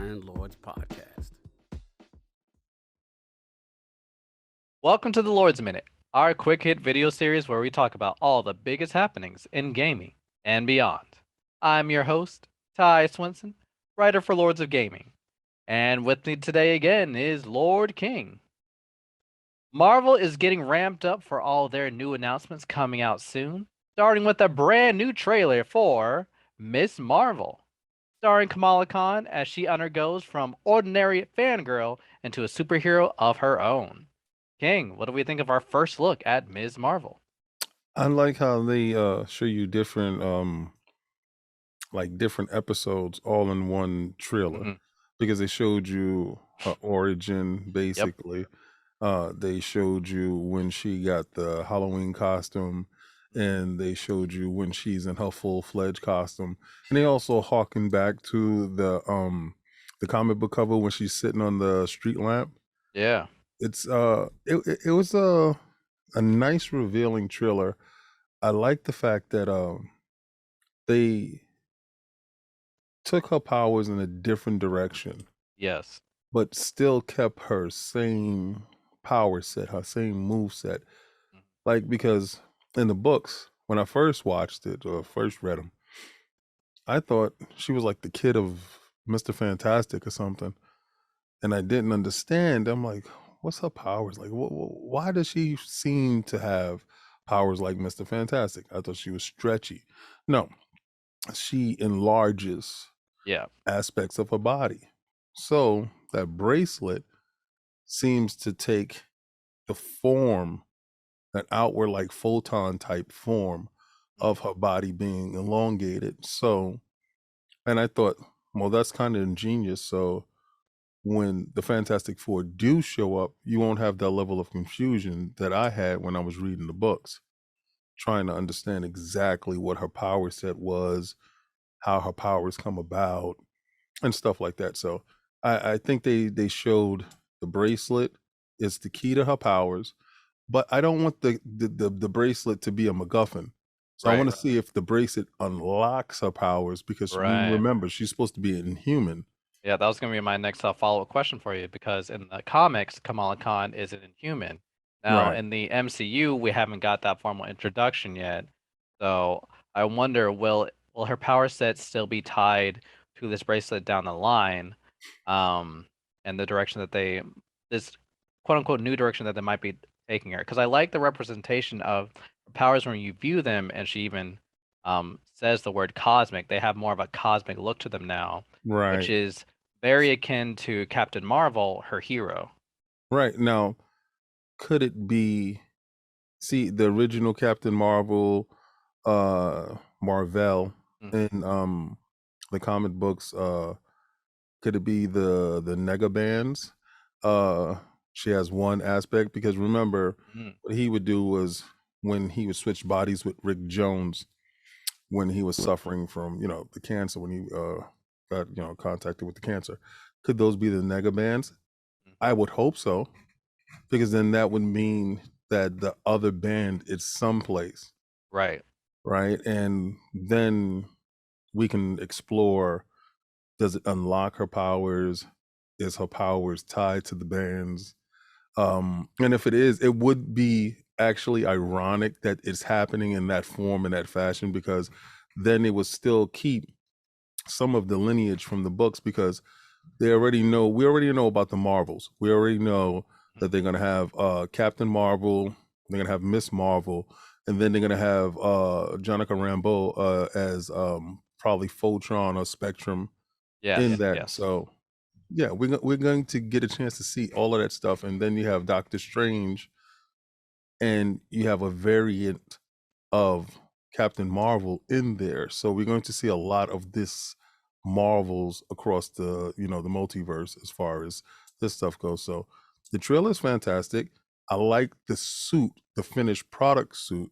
Friend Lords podcast. Welcome to the Lord's Minute, our quick hit video series where we talk about all the biggest happenings in gaming and beyond. I'm your host, Ty Swinson, writer for Lords of Gaming. And with me today again is Lord King. Marvel is getting ramped up for all their new announcements coming out soon, starting with a brand new trailer for Miss Marvel, starring Kamala Khan as she undergoes from ordinary fangirl into a superhero of her own. King, what do we think of our first look at Ms. Marvel? I like how they show you different different episodes all in one trailer Hmm. because they showed you her origin Yep. basically. They showed you when she got the Halloween costume, and they showed you when she's in her full-fledged costume. And they also harken back to the comic book cover when she's sitting on the street lamp. Yeah. It was a nice revealing trailer. I like the fact that they took her powers in a different direction, Yes. but still kept her same power set, her same move set. Mhm. Like, because in the books, when I first watched it or first read them, I thought she was like the kid of Mr. Fantastic or something. And I didn't understand. I'm like, what's her powers? Like, why does she seem to have powers like Mr. Fantastic? I thought she was stretchy. No, she enlarges Yeah. aspects of her body. So that bracelet seems to take the form, an outward like photon type form of her body being elongated. So, and I thought, well, that's kind of ingenious. So when the Fantastic Four do show up, you won't have that level of confusion that I had when I was reading the books, trying to understand exactly what her power set was, how her powers come about, and stuff like that. So I think they showed the bracelet is the key to her powers, but I don't want the bracelet to be a MacGuffin. So I Right. want to see if the bracelet unlocks her powers because we Right. remember she's supposed to be an inhuman. Yeah, that was going to be my next follow-up question for you because in the comics, Kamala Khan is an Inhuman. Now, Right. in the MCU, we haven't got that formal introduction yet. So I wonder, will her power set still be tied to this bracelet down the line, um, and the direction that this quote unquote new direction that they might be taking her? Because I like the representation of her powers when you view them, and she even says the word cosmic. They have more of a cosmic look to them now, which Right. is very akin to Captain Marvel, her hero. Right. Now, could it be, see, the original Captain Marvel, Marvel Mhm. in the comic books, could it be the nega bands? Uh, she has one aspect because remember Mhm. what he would do was when he would switch bodies with Rick Jones when he was suffering from the cancer when he got contacted with the cancer. Could those be the nega bands? I would hope so because then that would mean that the other band is someplace, Right. right? And then we can explore, does it unlock her powers? Is her powers tied to the bands? And if it is, it would be actually ironic that it's happening in that form, in that fashion, because then it would still keep some of the lineage from the books because we already know about the Marvels. We already know that they're gonna have Captain Marvel, they're gonna have Miss Marvel, and then they're gonna have Jonica Rambeau as probably Photron or Spectrum in Yes. that. Yes. So yeah, we're going to get a chance to see all of that stuff, and then you have Doctor Strange, and you have a variant of Captain Marvel in there. So we're going to see a lot of this Marvels across the multiverse as far as this stuff goes. So the trailer is fantastic. I like the suit, the finished product suit.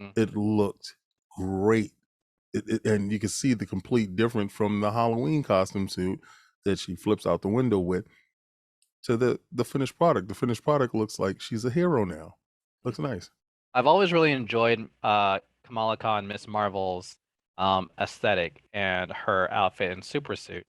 Mhm. It looked great. And you can see the complete difference from the Halloween costume suit that she flips out the window with to the finished product. The finished product looks like she's a hero now. Looks nice. I've always really enjoyed Kamala Khan, Miss Marvel's aesthetic and her outfit and super suit.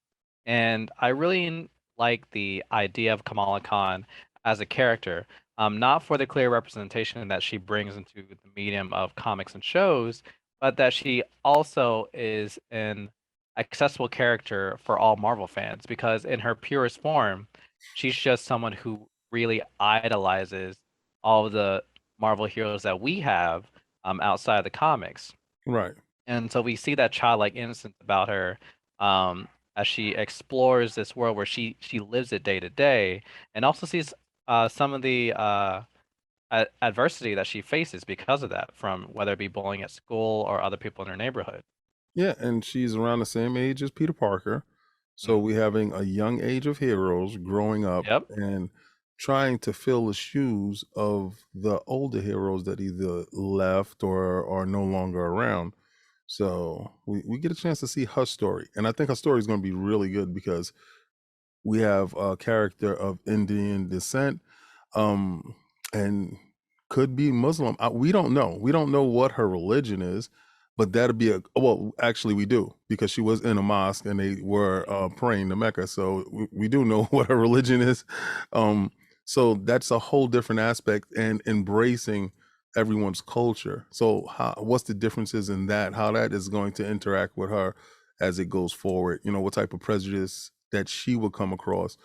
and I really like the idea of Kamala Khan as a character. Not for the clear representation that she brings into the medium of comics and shows, but that she also is an accessible character for all Marvel fans because in her purest form, she's just someone who really idolizes all of the Marvel heroes that we have outside of the comics. Right. And so we see that childlike innocence about her um, as she explores this world where she lives it day to day, and also sees some of the adversity that she faces because of that, from whether it be bullying at school or other people in her neighborhood. Yeah, and she's around the same age as Peter Parker. So Mm. we having a young age of heroes growing up Yep. and trying to fill the shoes of the older heroes that either left or are no longer around. So we get a chance to see her story. And I think her story is going to be really good because we have a character of Indian descent, um, and could be Muslim. We don't know. We don't know what her religion is, but that'd be a well. Actually, we do because she was in a mosque and they were praying to Mecca, so we do know what her religion is. Um, so that's a whole different aspect and embracing everyone's culture. So, what's the differences in that? How that is going to interact with her as it goes forward? What type of prejudice that she would come across,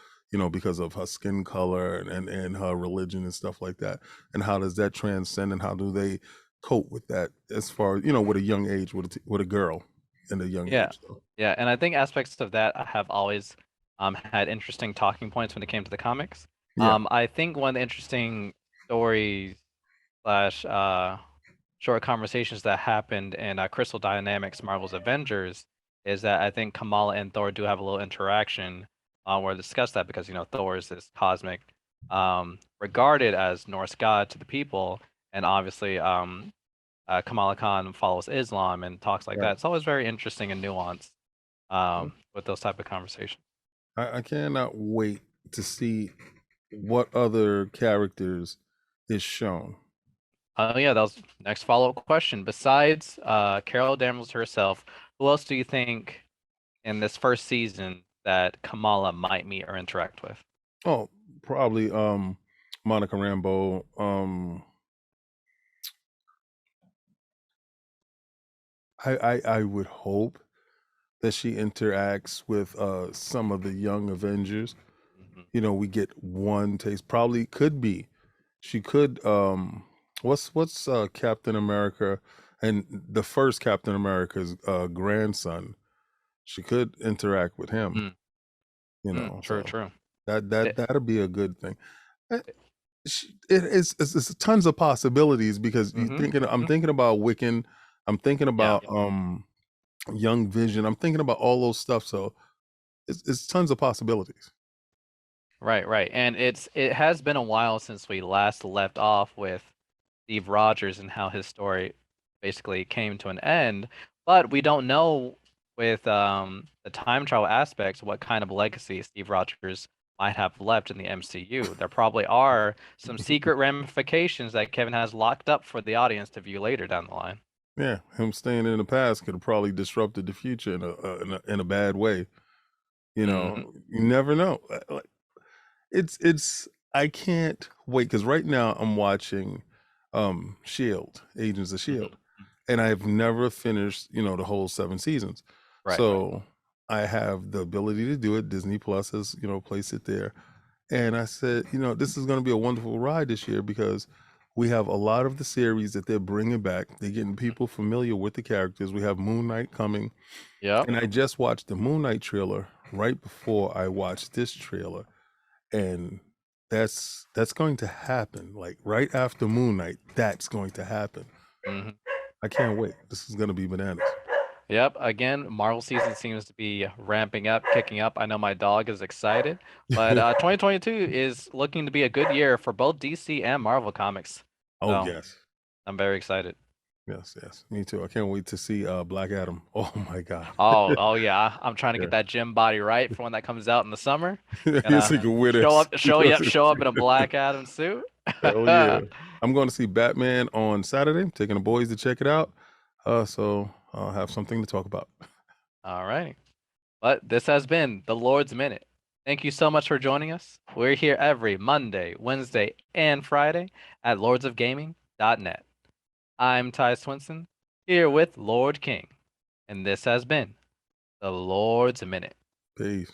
because of her skin color and her religion and stuff like that. And how does that transcend and how do they cope with that as far as, with a young age, with a girl in a young Yeah. age. So, Yeah, and I think aspects of that have always had interesting talking points when it came to the comics. yeah. I think one of the interesting stories slash short conversations that happened in Crystal Dynamics Marvel's Avengers is that I think Kamala and Thor do have a little interaction where they discuss that because Thor is this cosmic regarded as Norse god to the people, and obviously Kamala Khan follows Islam and talks like that. Right. It's always very interesting and nuanced Well, with those type of conversations. I cannot wait to see what other characters is shown. Oh yeah, that was next follow-up question. Besides Carol Danvers herself, who else do you think in this first season that Kamala might meet or interact with? Oh, probably Monica Rambeau. I would hope that she interacts with some of the young Avengers. Hmm. We get one taste. Probably could be. She could what's Captain America and the first Captain America's grandson. She could interact with him, Mm, true, so true. It, that'll be a good thing. Eh, it's tons of possibilities because I'm hmm. thinking about Wiccan, I'm thinking Yeah. about Young Vision, I'm thinking about all those stuff. So it's tons of possibilities. Right, right. And it has been a while since we last left off with Steve Rogers and how his story basically came to an end, but we don't know with the time travel aspects what kind of legacy Steve Rogers might have left in the MCU. There probably are some secret ramifications that Kevin has locked up for the audience to view later down the line. Yeah, him staying in the past could have probably disrupted the future in a bad way. Hmm. You never know. Like, it's I can't wait because right now I'm watching Shield, Agents of Shield, Hmm. and I've never finished the whole 7 seasons. Right. So I have the ability to do it. Disney Plus has placed it there, and I said, this is going to be a wonderful ride this year because we have a lot of the series that they're bringing back. They're getting people familiar with the characters. We have Moon Knight coming, Yep. and I just watched the Moon Knight trailer right before I watched this trailer, and that's going to happen. Like right after Moon Knight, that's going to happen. Hmm. I can't wait. This is going to be bananas. Yep. Again, Marvel season seems to be ramping up, kicking up. I know my dog is excited, but 2022 is looking to be a good year for both DC and Marvel comics. Oh So yes. I'm very excited. Yes, yes. Me too. I can't wait to see Black Adam. Oh my God. Oh yeah. I'm trying to Yeah. get that gym body right for when that comes out in the summer. Yes, he Gonna can wear this. show up in a Black Adam suit. Hell yeah. I'm going to see Batman on Saturday. I'm taking the boys to check it out. So I'll have something to talk about. All right. But this has been the Lord's Minute. Thank you so much for joining us. We're here every Monday, Wednesday, and Friday at lordsofgaming.net. I'm Ty Swinson, here with Lord King, and this has been the Lord's Minute. Peace.